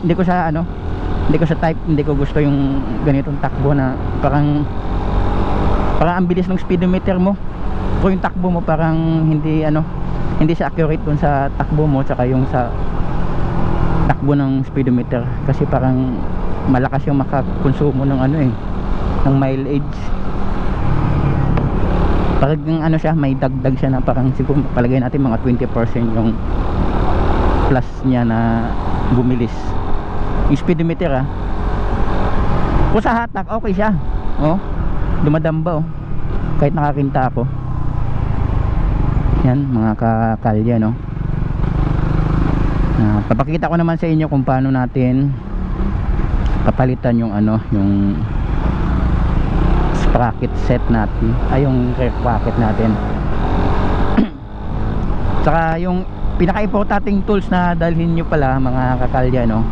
Hindi ko sa ano, hindi ko sa type, hindi ko gusto yung ganitong takbo na parang ang bilis ng speedometer mo. Kung yung takbo mo parang hindi ano, hindi sa accurate dun sa takbo mo tsaka yung sa takbo ng speedometer, kasi parang malakas yung makakonsumo ng ano eh, ng mileage. Parang ano siya, may dagdag siya na parang siguro palagay natin mga 20% yung plus niya na bumilis yung speedometer kung sa hatak okay siya, oh, dumadamba oh, kahit nakakinta ako. Yan mga kakalya, no. Papakita ko naman sa inyo kung paano natin papalitan yung ano, yung sprocket set natin, ay yung rear sprocket natin. Saka yung pinaka-importanting tools na dalhin nyo pala mga kakalya, no,